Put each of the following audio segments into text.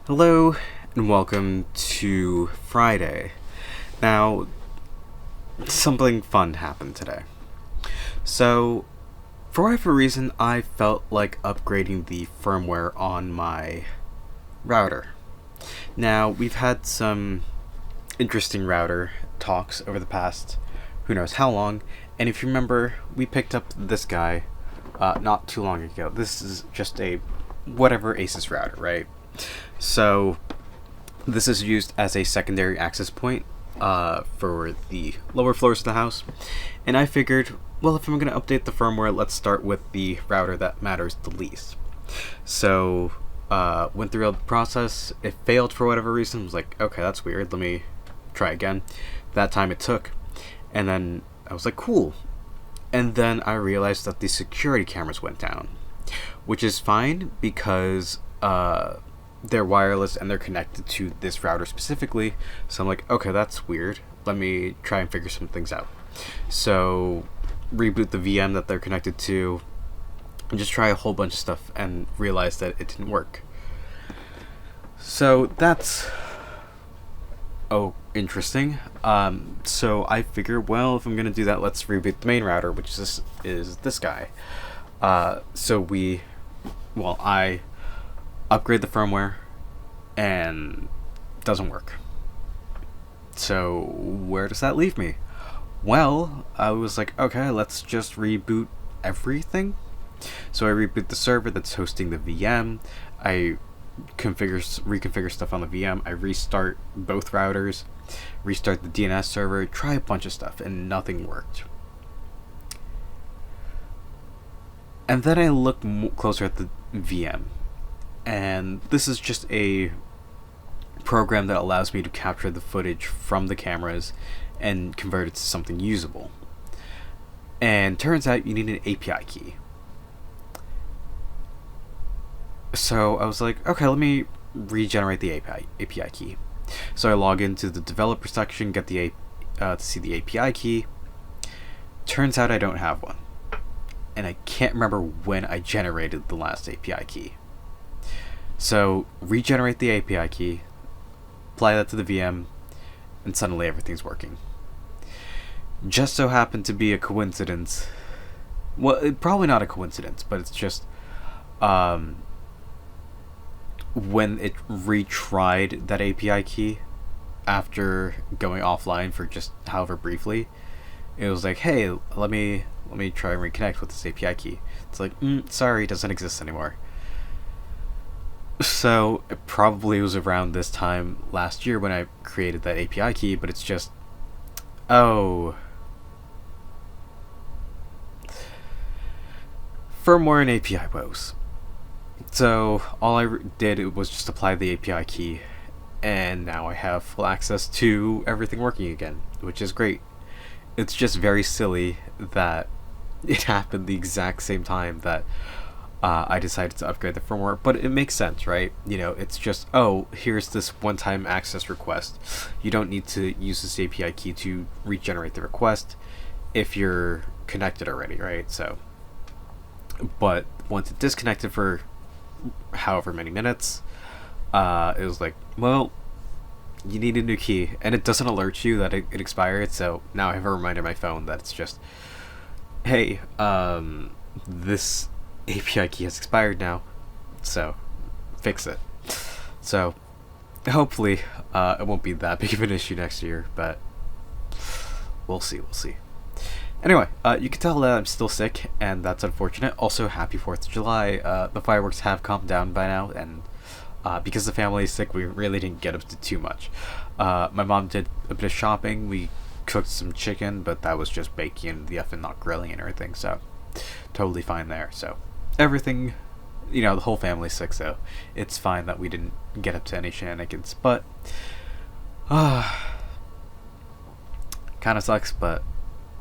Hello and welcome to Friday. Now, something fun happened today. So, for whatever reason, I felt like upgrading the firmware on my router. Now, we've had some interesting router talks over the past who knows how long, and if you remember, we picked up this guy not too long ago. This is just a whatever Asus router, right? So, this is used as a secondary access point for the lower floors of the house. And I figured, well, if I'm going to update the firmware, let's start with the router that matters the least. So, went through the process. It failed for whatever reason. I was like, okay, that's weird. Let me try again. That time it took. And then I was like, cool. And then I realized that the security cameras went down. Which is fine because they're wireless and they're connected to this router specifically. So I'm like, okay, that's weird. Let me try and figure some things out. So reboot the VM that they're connected to and just try a whole bunch of stuff and realize that it didn't work. So that's interesting. So I figure, well, if I'm gonna do that, let's reboot the main router, which is this guy. I upgrade the firmware and doesn't work. So where does that leave me? Well, I was like, okay, let's just reboot everything. So I reboot the server that's hosting the VM. I reconfigure stuff on the VM. I restart both routers, restart the DNS server, try a bunch of stuff, and nothing worked. And then I look closer at the VM, and this is just a program that allows me to capture the footage from the cameras and convert it to something usable. And turns out you need an API key. So I was like, okay, let me regenerate the API key. So I log into the developer section, get the to see the API key. Turns out I don't have one. And I can't remember when I generated the last API key. So, regenerate the API key, apply that to the VM, and suddenly everything's working. Just so happened to be a coincidence. Well, probably not a coincidence, but it's just when it retried that API key after going offline for just however briefly, it was like, hey, let me try and reconnect with this API key. It's like, sorry, it doesn't exist anymore. So it probably was around this time last year when I created that API key, but it's just, Firmware and API Woes. So all I did was just apply the API key, and now I have full access to everything working again, which is great. It's just very silly that it happened the exact same time that I decided to upgrade the firmware, but it makes sense, right? You know, it's just, here's this one-time access request. You don't need to use this API key to regenerate the request if you're connected already, right? So, but once it disconnected for however many minutes, it was like, well, you need a new key, and it doesn't alert you that it expired. So now I have a reminder on my phone that it's just, hey, this API key has expired now, so fix it. So hopefully it won't be that big of an issue next year, but we'll see. Anyway, you can tell that I'm still sick, and that's unfortunate. Also, happy 4th of July. The fireworks have calmed down by now, and because the family is sick, we really didn't get up to too much. My mom did a bit of shopping. We cooked some chicken, but that was just baking in the oven, not grilling and everything, so totally fine there. So everything, the whole family's sick, so it's fine that we didn't get up to any shenanigans, but kind of sucks, but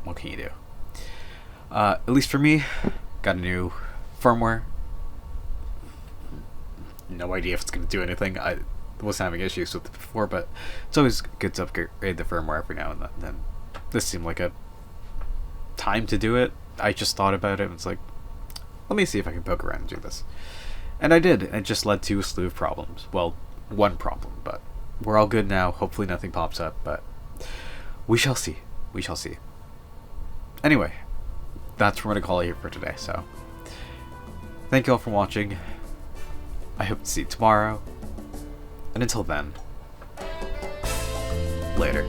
what can you do? At least for me, got a new firmware. No idea if it's going to do anything. I wasn't having issues with it before, but it's always good to upgrade the firmware every now and then. This seemed like a time to do it. I just thought about it, and it's like, let me see if I can poke around and do this. And I did, and it just led to a slew of problems. Well, one problem, but we're all good now. Hopefully nothing pops up, but we shall see. We shall see. Anyway, that's what I'm going to call it here for today, so thank you all for watching. I hope to see you tomorrow, and until then, later.